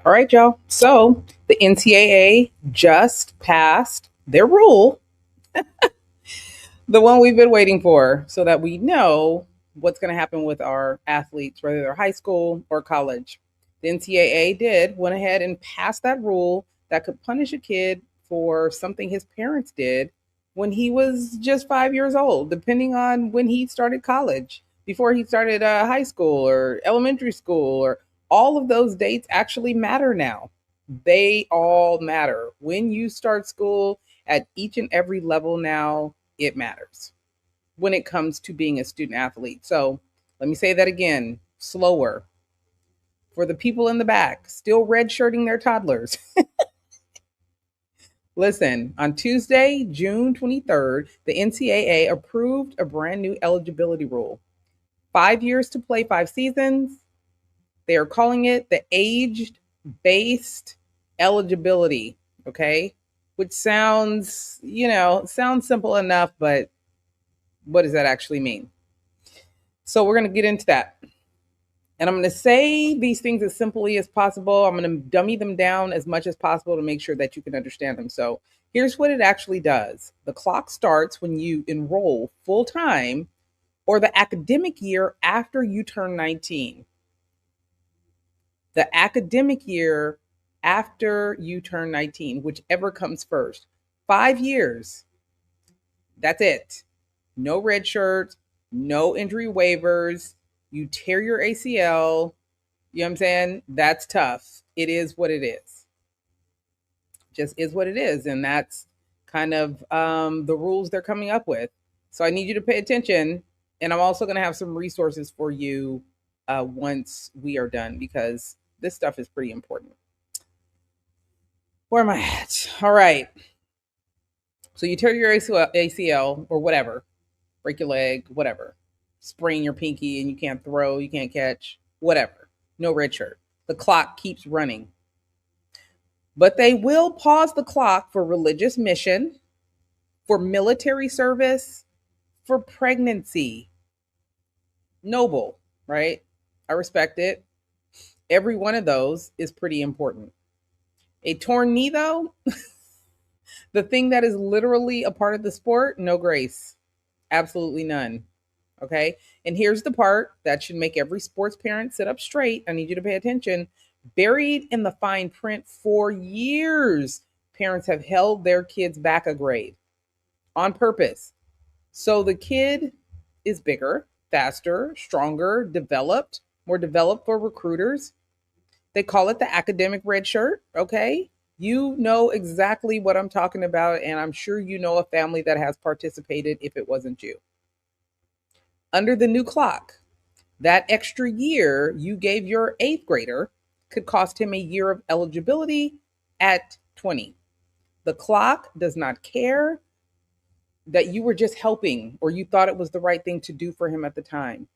All right, y'all. So the NCAA just passed their rule, the one we've been waiting for, so that we know what's going to happen with our athletes, whether they're high school or college. The went ahead and passed that rule that could punish a kid for something his parents did when he was just 5 years old, depending on when he started college, before he started high school or elementary school, or all of those dates actually matter now. They all matter. When you start school at each and every level now, it matters when it comes to being a student athlete. So let me say that again, slower. For the people in the back still redshirting their toddlers. Listen, on Tuesday, June 23rd, the NCAA approved a brand new eligibility rule. 5 years to play 5 seasons. They are calling it the age-based eligibility, okay? Which sounds, sounds simple enough, but what does that actually mean? So we're going to get into that. And I'm going to say these things as simply as possible. I'm going to dummy them down as much as possible to make sure that you can understand them. So here's what it actually does. The clock starts when you enroll full time or the academic year after you turn 19. The academic year after you turn 19, whichever comes first. 5 years. That's it. No red shirts, no injury waivers. You tear your ACL, you know what I'm saying? That's tough. It is what it is. Just is what it is. And that's kind of the rules they're coming up with. So I need you to pay attention. And I'm also going to have some resources for you once we are done, because this stuff is pretty important. Where am I at? All right. So you tear your ACL or whatever, break your leg, whatever. Sprain your pinky and you can't throw, you can't catch, whatever. No red shirt. The clock keeps running. But they will pause the clock for religious mission, for military service, for pregnancy. Noble, right? I respect it. Every one of those is pretty important. A torn knee, though, the thing that is literally a part of the sport, no grace. Absolutely none. Okay. And here's the part that should make every sports parent sit up straight. I need you to pay attention. Buried in the fine print for years, parents have held their kids back a grade on purpose. So the kid is bigger, faster, stronger, developed, more developed for recruiters. They call it the academic red shirt. Okay. You know exactly what I'm talking about. And I'm sure you know a family that has participated if it wasn't you. Under the new clock, that extra year you gave your 8th grader could cost him a year of eligibility at 20. The clock does not care that you were just helping or you thought it was the right thing to do for him at the time.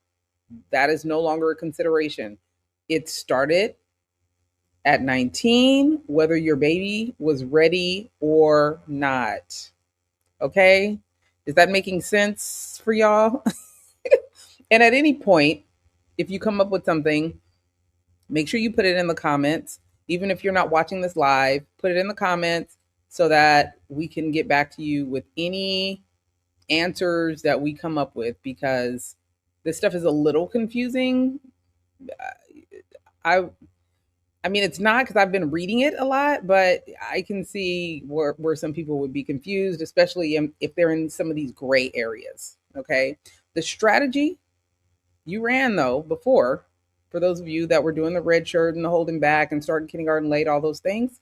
That is no longer a consideration. It started at 19, whether your baby was ready or not. Okay? Is that making sense for y'all? And at any point, if you come up with something, make sure you put it in the comments. Even if you're not watching this live, put it in the comments so that we can get back to you with any answers that we come up with, because this stuff is a little confusing. I mean, it's not, because I've been reading it a lot, but I can see where some people would be confused, especially if they're in some of these gray areas. Okay. The strategy you ran, though, before, for those of you that were doing the red shirt and the holding back and starting kindergarten late, all those things.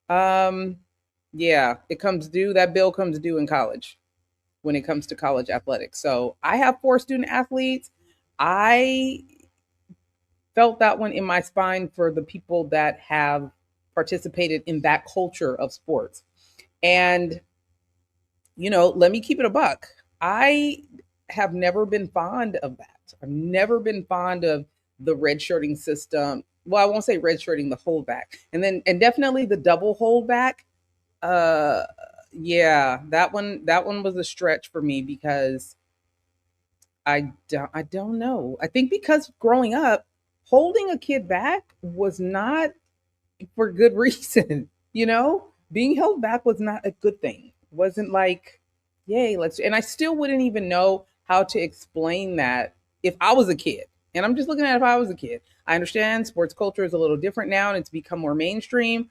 Yeah, it comes due. That bill comes due in college when it comes to college athletics. So I have 4 student athletes. I felt that one in my spine for the people that have participated in that culture of sports. And, let me keep it a buck. I have never been fond of that. I've never been fond of the redshirting system. Well, I won't say redshirting, the holdback, and definitely the double holdback. Yeah, that one was a stretch for me, because I don't know. I think because growing up, holding a kid back was not for good reason. Being held back was not a good thing. It wasn't like, yay, and I still wouldn't even know how to explain that if I was a kid. And I'm just looking at if I was a kid. I understand sports culture is a little different now and it's become more mainstream,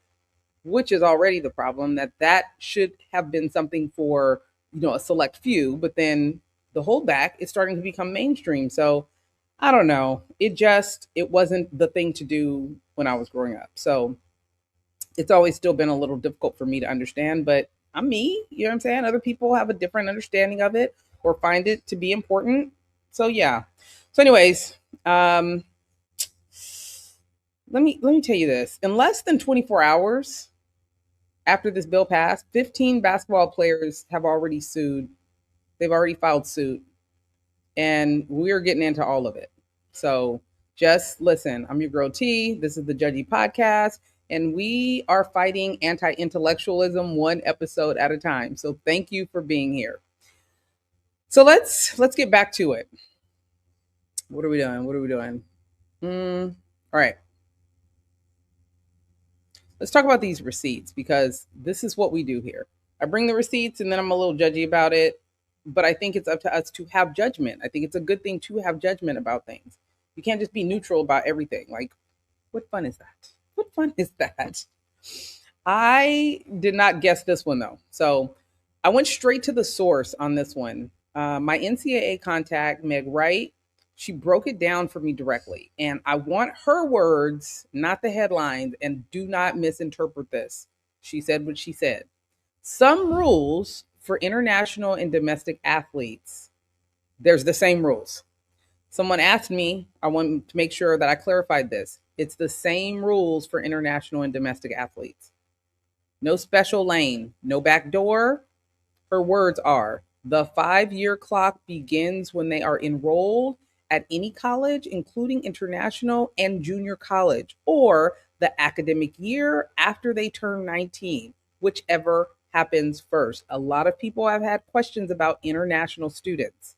which is already the problem. That should have been something for, a select few, but then the holdback is starting to become mainstream. So I don't know. It wasn't the thing to do when I was growing up. So it's always still been a little difficult for me to understand, but I'm me, you know what I'm saying? Other people have a different understanding of it or find it to be important. So yeah. So anyways, let me tell you this. In less than 24 hours after this bill passed, 15 basketball players have already sued. They've already filed suit, and we're getting into all of it. So just listen. I'm your girl T. This is the Judgy Podcast, and we are fighting anti-intellectualism one episode at a time. So thank you for being here. So let's get back to it. What are we doing? All right. Let's talk about these receipts, because this is what we do here. I bring the receipts and then I'm a little judgy about it, but I think it's up to us to have judgment. I think it's a good thing to have judgment about things. You can't just be neutral about everything. Like, what fun is that? What fun is that? I did not guess this one though. So I went straight to the source on this one. My NCAA contact, Meg Wright, she broke it down for me directly. And I want her words, not the headlines, and do not misinterpret this. She said what she said. Some rules for international and domestic athletes, there's the same rules. Someone asked me, I want to make sure that I clarified this. It's the same rules for international and domestic athletes. No special lane, no back door. Her words are, the 5-year clock begins when they are enrolled at any college, including international and junior college, or the academic year after they turn 19, whichever happens first. A lot of people have had questions about international students.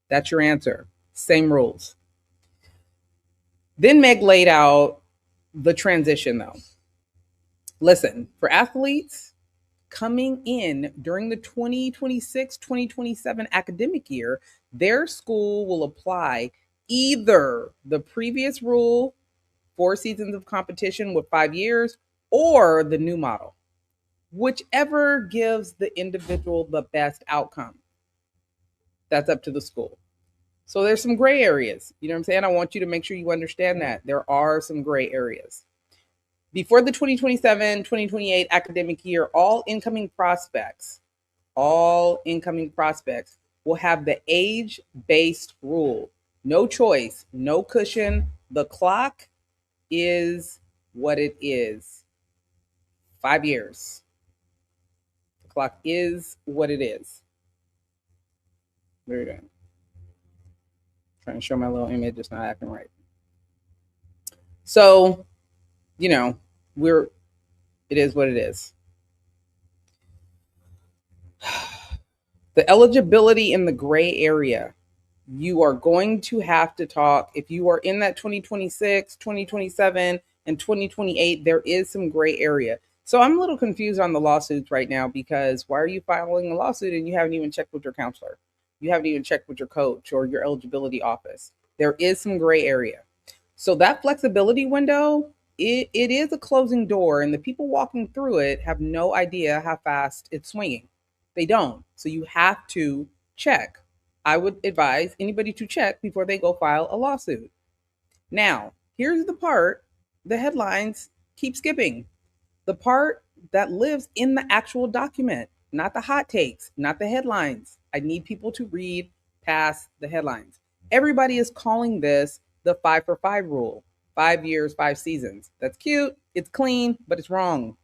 That's your answer. Same rules. Then Meg laid out the transition though. Listen, for athletes coming in during the 2026-2027 academic year, their school will apply either the previous rule, 4 seasons of competition with 5 years, or the new model, whichever gives the individual the best outcome. That's up to the school. So there's some gray areas. You know what I'm saying? I want you to make sure you understand that there are some gray areas. Before the 2027-2028 academic year, all incoming prospects will have the age-based rule. No choice, no cushion. The clock is what it is. 5 years. The clock is what it is. What are you doing? Trying to show my little image, it's not acting right. So, it is what it is. The eligibility in the gray area, you are going to have to talk. If you are in that 2026, 2027, and 2028, there is some gray area. So I'm a little confused on the lawsuits right now, because why are you filing a lawsuit and you haven't even checked with your counselor? You haven't even checked with your coach or your eligibility office. There is some gray area. So that flexibility window, it is a closing door, and the people walking through it have no idea how fast it's swinging. They don't. So you have to check. I would advise anybody to check before they go file a lawsuit. Now, here's the part the headlines keep skipping. The part that lives in the actual document, not the hot takes, not the headlines. I need people to read past the headlines. Everybody is calling this the 5-for-5 rule. 5 years, 5 seasons. That's cute. It's clean, but it's wrong.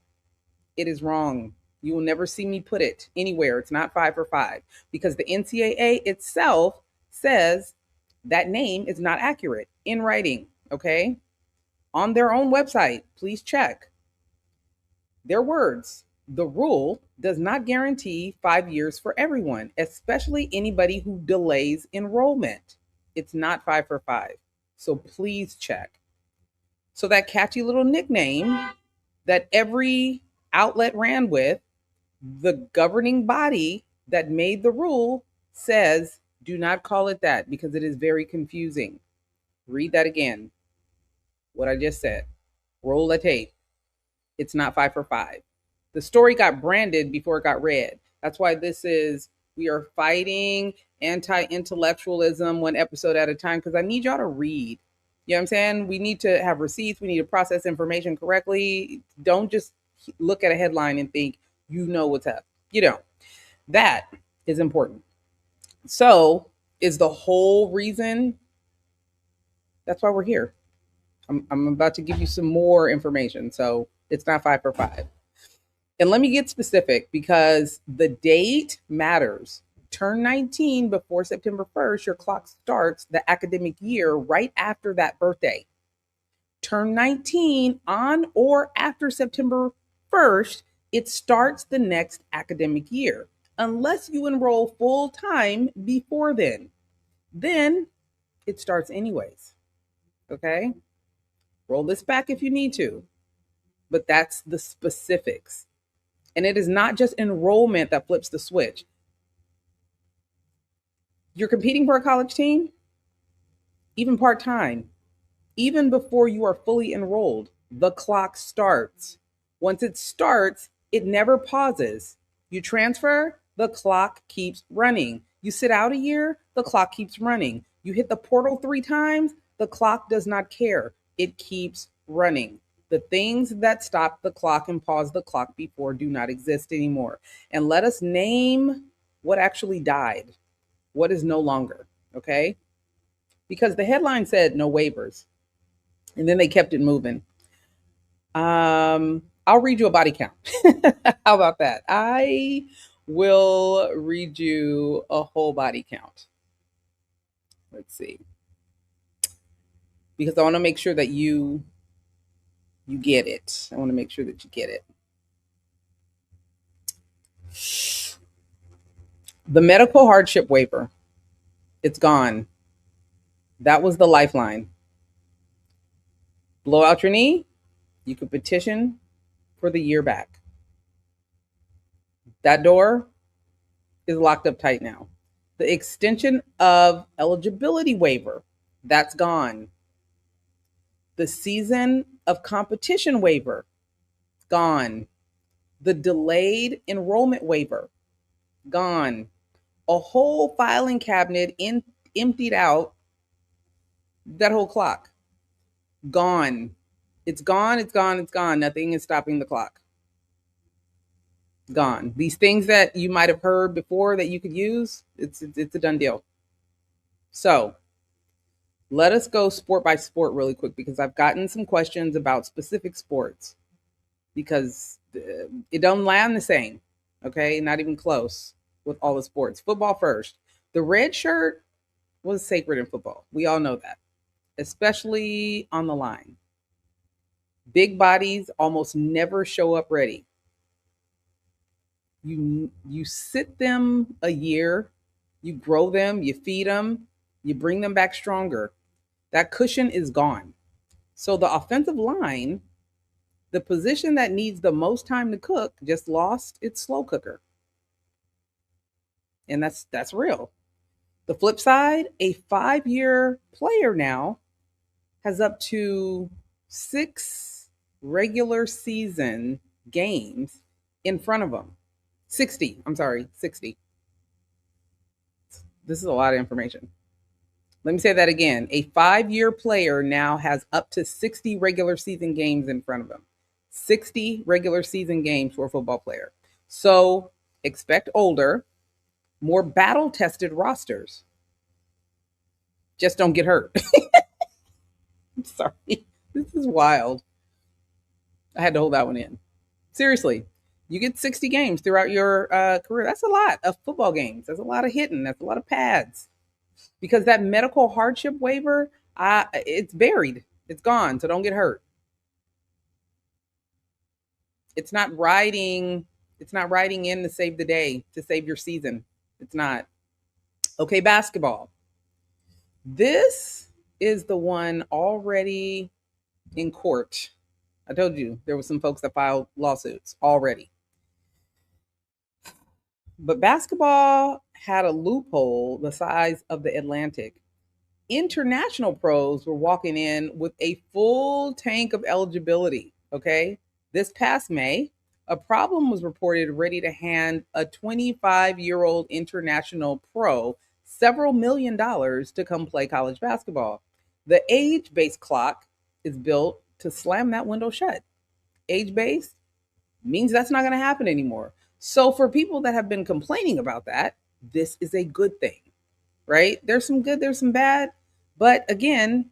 It is wrong. You will never see me put it anywhere. It's not 5-for-5, because the NCAA itself says that name is not accurate in writing. Okay. On their own website, please check their words. The rule does not guarantee 5 years for everyone, especially anybody who delays enrollment. It's not 5-for-5. So please check. So that catchy little nickname that every outlet ran with, the governing body that made the rule says, do not call it that because it is very confusing. Read that again. What I just said. Roll the tape. It's not 5 for 5. The story got branded before it got read. That's why we are fighting anti-intellectualism one episode at a time, because I need y'all to read. You know what I'm saying? We need to have receipts. We need to process information correctly. Don't just look at a headline and think you know what's up. You don't. That is important. So is the whole reason. That's why we're here. I'm about to give you some more information. So it's not 5 for 5. And let me get specific because the date matters. Turn 19 before September 1st, your clock starts the academic year right after that birthday. Turn 19 on or after September 1st, it starts the next academic year, unless you enroll full time before then. Then it starts anyways. Okay? Roll this back if you need to, but that's the specifics. And it is not just enrollment that flips the switch. You're competing for a college team, even part-time, even before you are fully enrolled, the clock starts. Once it starts, it never pauses. You transfer, the clock keeps running. You sit out a year, the clock keeps running. You hit the portal 3 times, the clock does not care. It keeps running. The things that stop the clock and pause the clock before do not exist anymore. And let us name what actually died, what is no longer, okay? Because the headline said no waivers, and then they kept it moving. I'll read you a body count. How about that? I will read you a whole body count. Let's see. Because I want to make sure that you get it. I want to make sure that you get it. The medical hardship waiver, it's gone. That was the lifeline. Blow out your knee, you could petition for the year back. That door is locked up tight now. The extension of eligibility waiver, that's gone. The season of competition waiver, gone. The delayed enrollment waiver, gone. A whole filing cabinet emptied out. That whole clock, gone. It's gone, it's gone, it's gone. Nothing is stopping the clock. Gone. These things that you might have heard before that you could use, it's a done deal. So let us go sport by sport really quick, because I've gotten some questions about specific sports because it don't land the same. Okay, not even close with all the sports. Football first. The red shirt was sacred in football. We all know that, especially on the line. Big bodies almost never show up ready. You sit them a year, you grow them, you feed them, you bring them back stronger. That cushion is gone. So the offensive line, the position that needs the most time to cook, just lost its slow cooker. And that's real. The flip side, a 5-year player now has up to 6 regular season games in front of them. 60. This is a lot of information. Let me say that again. A 5-year player now has up to 60 regular season games in front of him. 60 regular season games for a football player. So expect older, more battle-tested rosters. Just don't get hurt. I'm sorry. This is wild. I had to hold that one in. Seriously, you get 60 games throughout your career. That's a lot of football games. That's a lot of hitting. That's a lot of pads. Because that medical hardship waiver, it's buried. It's gone. So don't get hurt. It's not riding in to save the day, to save your season. It's not. Okay, basketball. This is the one already in court. I told you there were some folks that filed lawsuits already. But basketball had a loophole the size of the Atlantic. International pros were walking in with a full tank of eligibility. Okay. This past May, a problem was reported ready to hand a 25-year-old international pro several $1,000,000 to come play college basketball. The age based clock is built to slam that window shut. Age based means that's not going to happen anymore. So, for people that have been complaining about that, this is a good thing, right? There's some good, there's some bad. But again,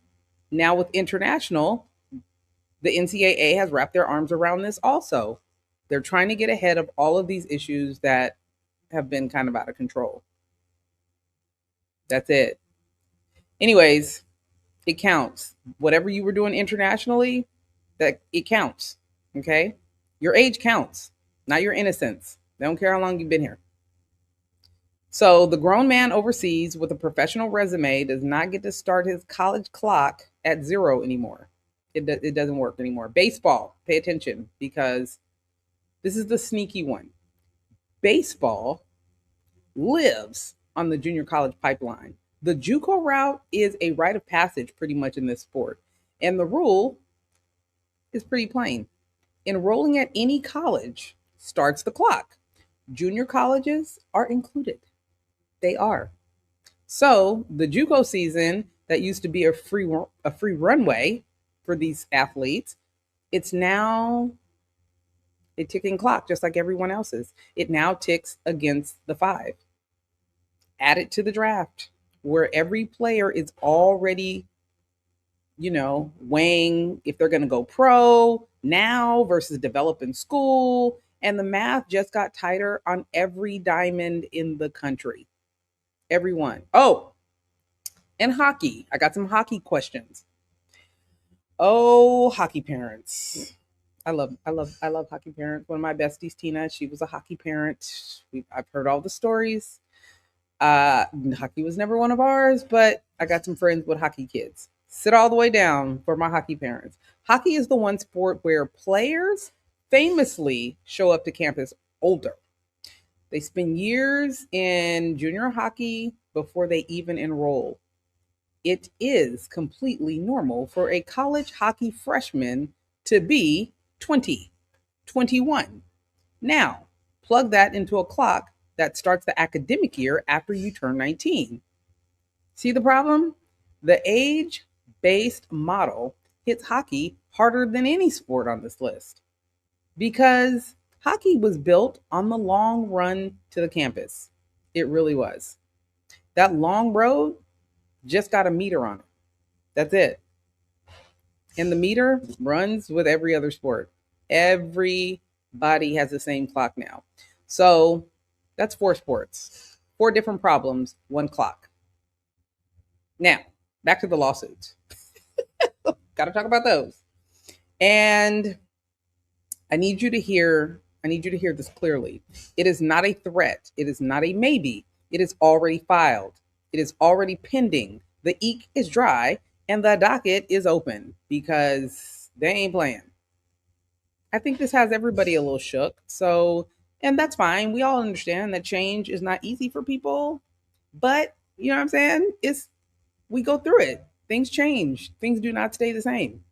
now with international, the NCAA has wrapped their arms around this also. They're trying to get ahead of all of these issues that have been kind of out of control. That's it. Anyways, it counts. Whatever you were doing internationally, that it counts. Okay? Your age counts, not your innocence. They don't care how long you've been here. So the grown man overseas with a professional resume does not get to start his college clock at 0 anymore. It doesn't work anymore. Baseball, pay attention, because this is the sneaky one. Baseball lives on the junior college pipeline. The JUCO route is a rite of passage pretty much in this sport. And the rule is pretty plain. Enrolling at any college starts the clock. Junior colleges are included. They are. So the JUCO season that used to be a free runway for these athletes, it's now a ticking clock, just like everyone else's. It now ticks against the 5. Add it to the draft, where every player is already, weighing if they're going to go pro now versus develop in school. And the math just got tighter on every diamond in the country. Everyone. Oh, and hockey. I got some hockey questions. Oh, hockey parents. I love hockey parents. One of my besties, Tina, she was a hockey parent. I've heard all the stories. Hockey was never one of ours, but I got some friends with hockey kids. Sit all the way down for my hockey parents. Hockey is the one sport where players famously show up to campus older. They spend years in junior hockey before they even enroll. It is completely normal for a college hockey freshman to be 20, 21. Now, plug that into a clock that starts the academic year after you turn 19. See the problem? The age-based model hits hockey harder than any sport on this list because hockey was built on the long run to the campus. It really was. That long road just got a meter on it. That's it. And the meter runs with every other sport. Everybody has the same clock now. So that's 4 sports, 4 different problems, 1 clock. Now, back to the lawsuits. Got to talk about those. And I need you to hear this clearly. It is not a threat. It is not a maybe. It is already filed. It is already pending. The ink is dry and the docket is open because they ain't playing. I think this has everybody a little shook. So, and that's fine. We all understand that change is not easy for people, but you know what I'm saying? We go through it. Things change. Things do not stay the same.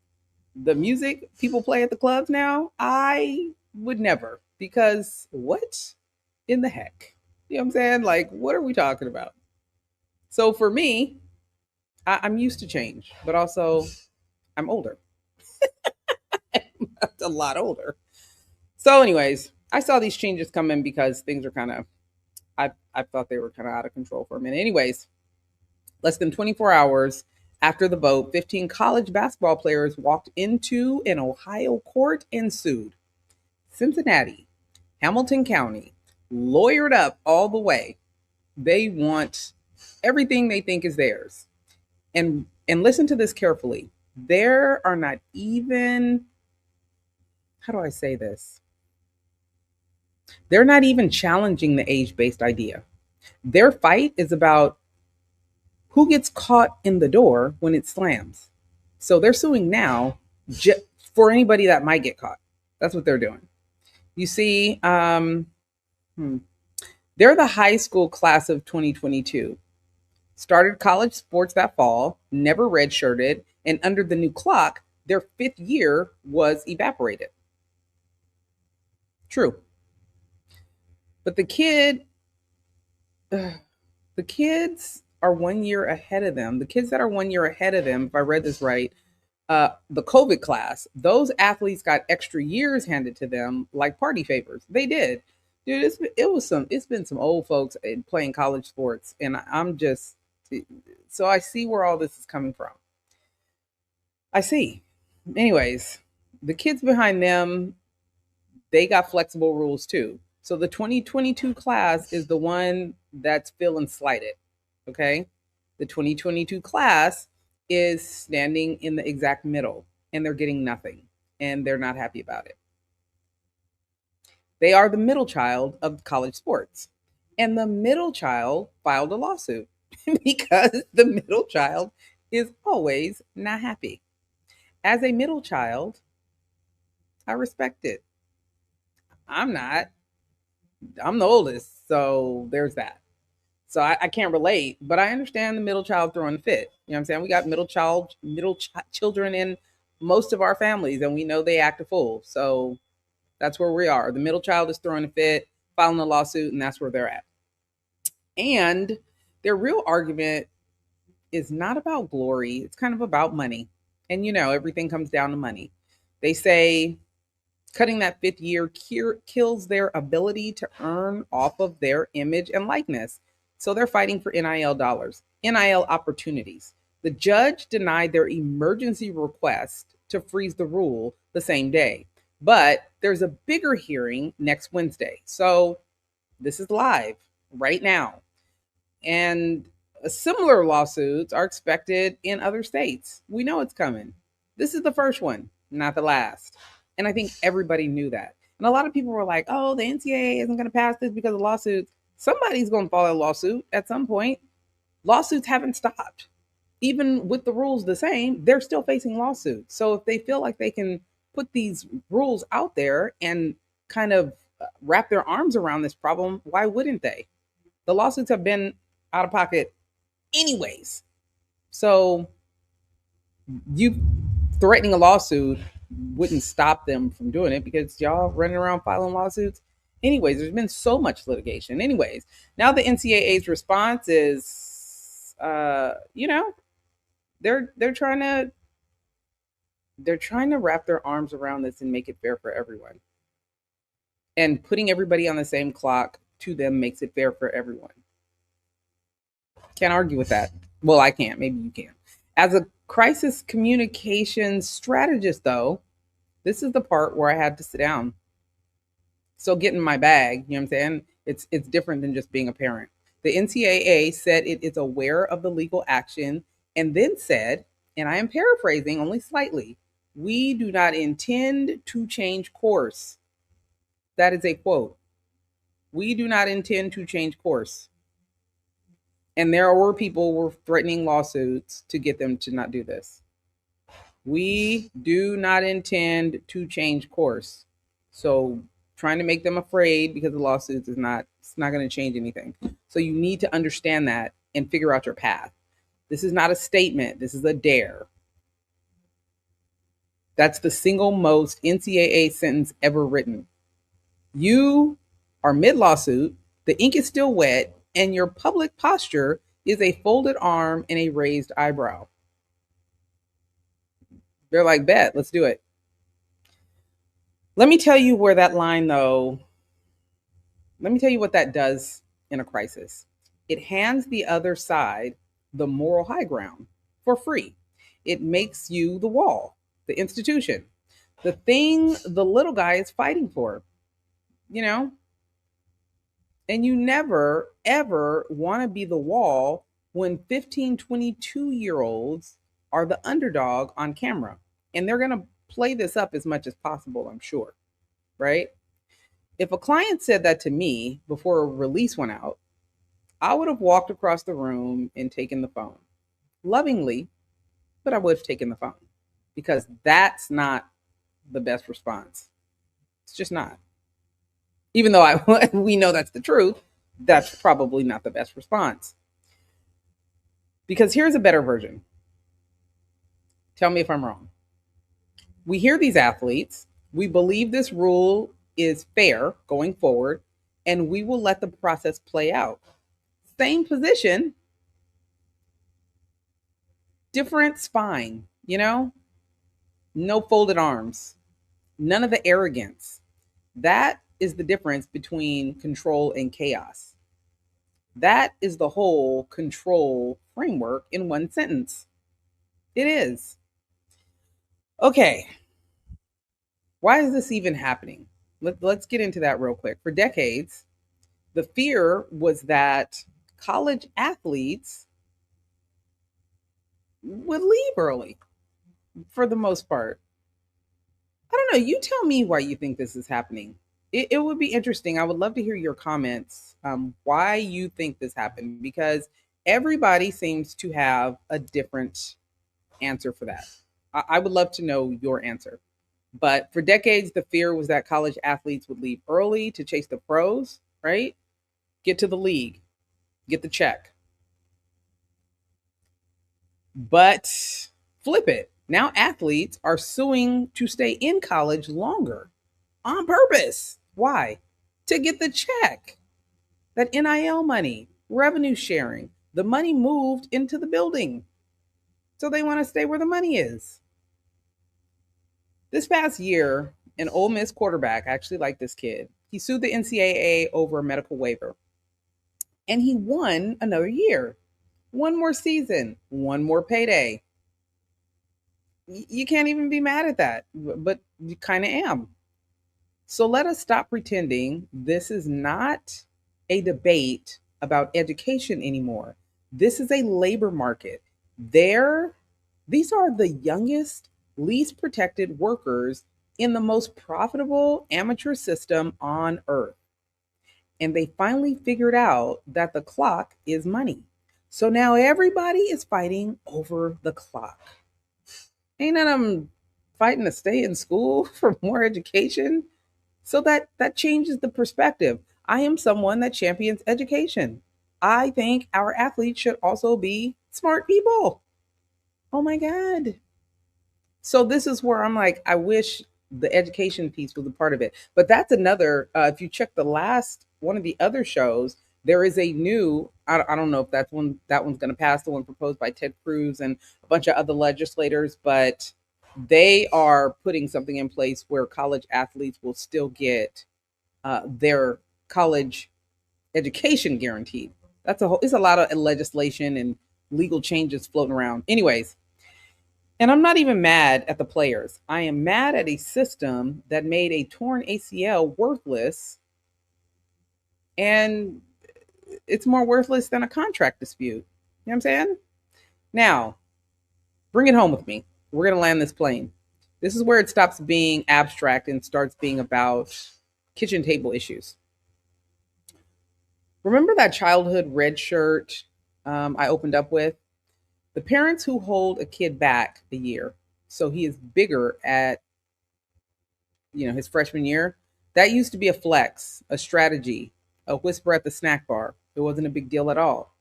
The music people play at the clubs now, I would never, because what in the heck? You know what I'm saying? Like, what are we talking about? So for me, I'm used to change, but also I'm older. I'm a lot older. So anyways, I saw these changes come in because things are kind of, I thought they were kind of out of control for a minute. Anyways, less than 24 hours after the vote, 15 college basketball players walked into an Ohio court and sued. Cincinnati, Hamilton County, lawyered up all the way. They want everything they think is theirs. And listen to this carefully. There are not even, how do I say this? They're not even challenging the age-based idea. Their fight is about who gets caught in the door when it slams. So they're suing now for anybody that might get caught. That's what they're doing. You see, they're the high school class of 2022. Started college sports that fall, never redshirted, and under the new clock, their 5th year was evaporated. True. But the kids are 1 year ahead of them. The kids that are 1 year ahead of them, if I read this right, the COVID class, those athletes got extra years handed to them like party favors. They did. Dude, it's been some old folks playing college sports, and I'm just, so I see where all this is coming from. I see. Anyways, the kids behind them, they got flexible rules too. So the 2022 class is the one that's feeling slighted. Okay. The 2022 class is standing in the exact middle and they're getting nothing and they're not happy about it. They are the middle child of college sports. And the middle child filed a lawsuit because the middle child is always not happy. As a middle child, I respect it. I'm not. I'm the oldest, so there's that. So I can't relate, but I understand the middle child throwing a fit. You know what I'm saying? We got children in most of our families, and we know they act a fool. So that's where we are. The middle child is throwing a fit, filing a lawsuit, and that's where they're at. And their real argument is not about glory. It's kind of about money. And everything comes down to money. They say cutting that 5th year kills their ability to earn off of their image and likeness. So they're fighting for NIL dollars, NIL opportunities. The judge denied their emergency request to freeze the rule the same day. But there's a bigger hearing next Wednesday. So this is live right now. And similar lawsuits are expected in other states. We know it's coming. This is the first one, not the last. And I think everybody knew that. And a lot of people were like, oh, the NCAA isn't going to pass this because of lawsuits. Somebody's going to file a lawsuit at some point. Lawsuits haven't stopped. Even with the rules the same, they're still facing lawsuits. So if they feel like they can put these rules out there and kind of wrap their arms around this problem, why wouldn't they? The lawsuits have been out of pocket anyways. So you threatening a lawsuit wouldn't stop them from doing it because y'all running around filing lawsuits. Anyways, there's been so much litigation. Anyways, now the NCAA's response is, they're trying to wrap their arms around this and make it fair for everyone. And putting everybody on the same clock to them makes it fair for everyone. Can't argue with that. Well, I can't. Maybe you can. As a crisis communications strategist, though, this is the part where I had to sit down. So get in my bag, you know what I'm saying? It's different than just being a parent. The NCAA said it is aware of the legal action and then said, and I am paraphrasing only slightly, we do not intend to change course. That is a quote. We do not intend to change course. And there were people who were threatening lawsuits to get them to not do this. We do not intend to change course. So trying to make them afraid because of lawsuits it's not going to change anything. So you need to understand that and figure out your path. This is not a statement. This is a dare. That's the single most NCAA sentence ever written. You are mid-lawsuit, the ink is still wet, and your public posture is a folded arm and a raised eyebrow. They're like, bet, let's do it. Let me tell you where that line, though, let me tell you what that does in a crisis. It hands the other side the moral high ground for free. It makes you the wall, the institution, the thing the little guy is fighting for, And you never, ever want to be the wall when 15, 22-year-olds are the underdog on camera. And they're going to play this up as much as possible, I'm sure, right? If a client said that to me before a release went out, I would have walked across the room and taken the phone. Lovingly, but I would have taken the phone. because that's not the best response. It's just not. Even though we know that's the truth, that's probably not the best response. Because here's a better version. Tell me if I'm wrong. We hear these athletes, we believe this rule is fair going forward, and we will let the process play out. Same position, different spine, no folded arms, none of the arrogance. That is the difference between control and chaos. That is the whole control framework in one sentence. It is. Okay. Why is this even happening? Let's get into that real quick. For decades, the fear was that college athletes would leave early for the most part. I don't know. You tell me why you think this is happening. It would be interesting. I would love to hear your comments, why you think this happened, because everybody seems to have a different answer for that. I would love to know your answer. But for decades, the fear was that college athletes would leave early to chase the pros, right? Get to the league, get the check. But flip it. Now athletes are suing to stay in college longer on purpose. Why? To get the check. That NIL money, revenue sharing, the money moved into the building. So they want to stay where the money is. This past year, an Ole Miss quarterback, I actually like this kid, he sued the NCAA over a medical waiver. And he won another year. One more season, one more payday. You can't even be mad at that, but you kind of am. So let us stop pretending this is not a debate about education anymore. This is a labor market. These are the youngest, least protected workers in the most profitable amateur system on earth. And they finally figured out that the clock is money. So now everybody is fighting over the clock. Ain't none of them fighting to stay in school for more education. So that changes the perspective. I am someone that champions education. I think our athletes should also be smart people. Oh my God. So this is where I'm like, I wish the education piece was a part of it. But that's another, if you check the last one of the other shows, there is a new, I don't know if that one's going to pass, the one proposed by Ted Cruz and a bunch of other legislators, but they are putting something in place where college athletes will still get their college education guaranteed. It's a lot of legislation and legal changes floating around. Anyways, and I'm not even mad at the players. I am mad at a system that made a torn ACL worthless, and it's more worthless than a contract dispute. You know what I'm saying? Now, bring it home with me. We're going to land this plane. This is where it stops being abstract and starts being about kitchen table issues. Remember that childhood red shirt I opened up with? The parents who hold a kid back a year, so he is bigger at, his freshman year. That used to be a flex, a strategy, a whisper at the snack bar. It wasn't a big deal at all.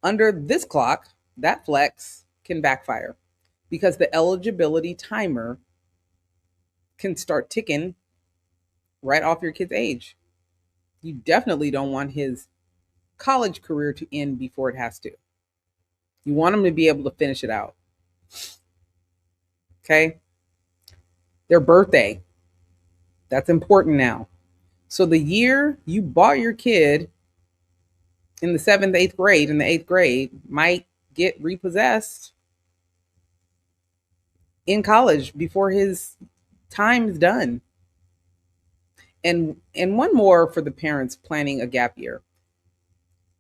Under this clock, that flex can backfire because the eligibility timer can start ticking right off your kid's age. You definitely don't want his college career to end before it has to. You want him to be able to finish it out. Okay? Their birthday. That's important now. So the year you bought your kid in the 7th, 8th grade, in the 8th grade, might get repossessed in college before his time is done. And one more for the parents planning a gap year,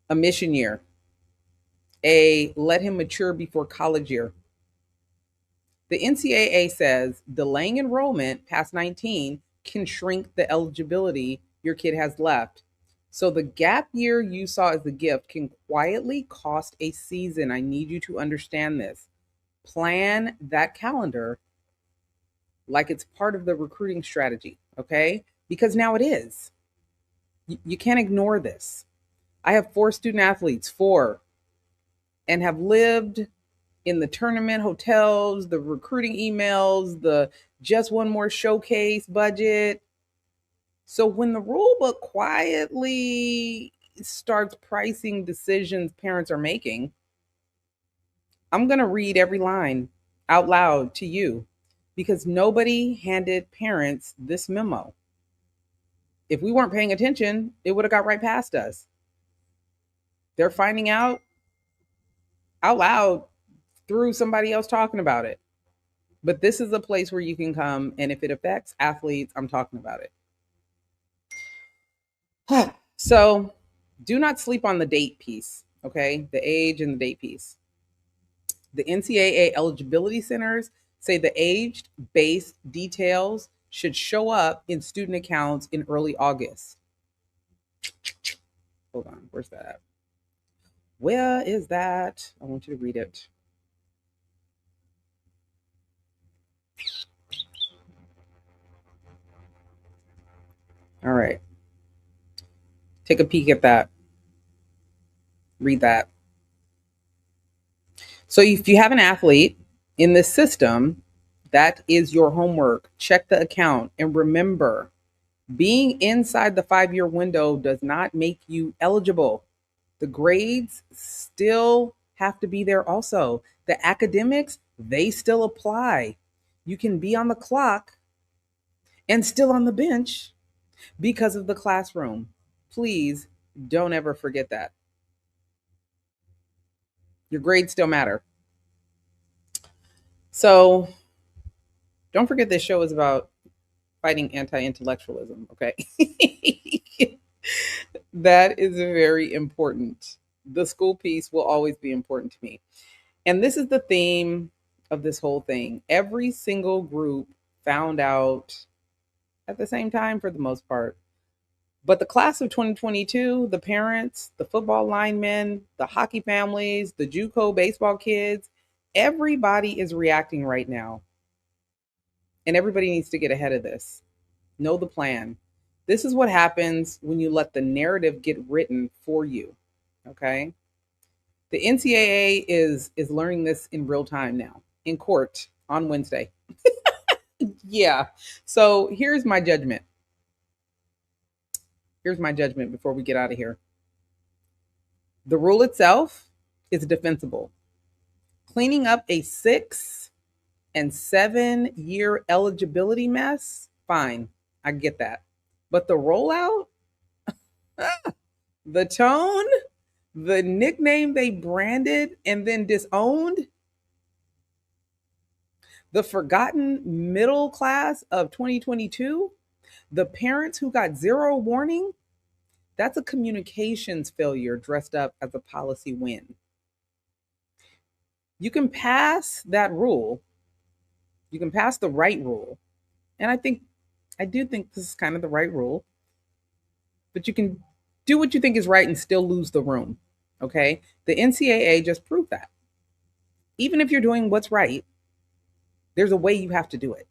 a mission year, a let him mature before college year. The NCAA says delaying enrollment past 19 can shrink the eligibility your kid has left. So the gap year you saw as a gift can quietly cost a season. I need you to understand this. Plan that calendar like it's part of the recruiting strategy, okay? Because now it is. You can't ignore this. I have 4 student athletes, 4, and have lived in the tournament hotels, the recruiting emails, the just one more showcase budget. So when the rule book quietly starts pricing decisions parents are making, I'm going to read every line out loud to you because nobody handed parents this memo. If we weren't paying attention, it would have got right past us. They're finding out loud through somebody else talking about it. But this is a place where you can come, and if it affects athletes, I'm talking about it. So do not sleep on the date piece, okay? The age and the date piece. The NCAA eligibility centers say the age-based details should show up in student accounts in early August. Hold on, where's that at? Where is that? I want you to read it. All right. Take a peek at that. Read that. So if you have an athlete in this system, that is your homework. Check the account. And remember, being inside the 5-year window does not make you eligible. The grades still have to be there also. The academics, they still apply. You can be on the clock and still on the bench because of the classroom. Please don't ever forget that. Your grades still matter. So don't forget this show is about fighting anti-intellectualism, okay? That is very important. The school piece will always be important to me. And this is the theme of this whole thing. Every single group found out at the same time for the most part. But the class of 2022, the parents, the football linemen, the hockey families, the JUCO baseball kids, everybody is reacting right now. And everybody needs to get ahead of this. Know the plan. This is what happens when you let the narrative get written for you. Okay? The NCAA is learning this in real time now, in court on Wednesday. Yeah. So here's my judgment. Here's my judgment before we get out of here. The rule itself is defensible. Cleaning up a 6 and 7 year eligibility mess, fine. I get that. But the rollout, the tone, the nickname they branded and then disowned, the forgotten middle class of 2022, the parents who got 0 warning, that's a communications failure dressed up as a policy win. You can pass that rule. You can pass the right rule. And I do think this is kind of the right rule. But you can do what you think is right and still lose the room. Okay? The NCAA just proved that. Even if you're doing what's right, there's a way you have to do it.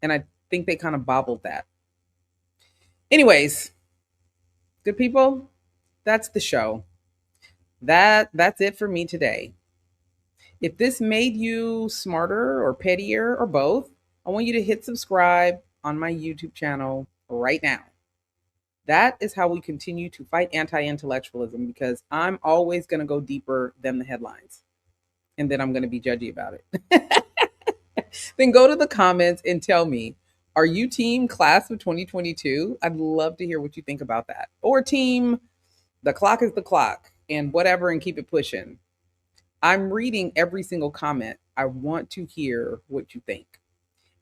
And I think they kind of bobbled that. Anyways, good people, that's the show. That's it for me today. If this made you smarter or pettier or both, I want you to hit subscribe on my YouTube channel right now. That is how we continue to fight anti-intellectualism, because I'm always going to go deeper than the headlines. And then I'm going to be judgy about it. Then go to the comments and tell me, are you team class of 2022? I'd love to hear what you think about that. Or team, the clock is the clock and whatever, and keep it pushing. I'm reading every single comment. I want to hear what you think.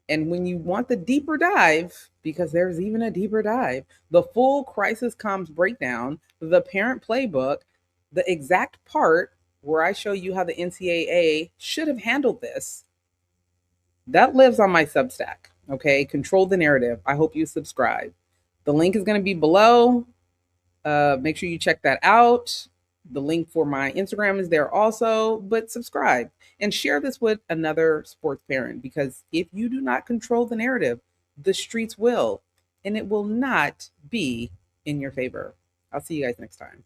And when you want the deeper dive, because there's even a deeper dive, the full crisis comms breakdown, the parent playbook, the exact part where I show you how the NCAA should have handled this, that lives on my Substack. Okay, control the narrative. I hope you subscribe. The link is going to be below. Make sure you check that out. The link for my Instagram is there also, but subscribe and share this with another sports parent, because if you do not control the narrative, the streets will, and it will not be in your favor. I'll see you guys next time.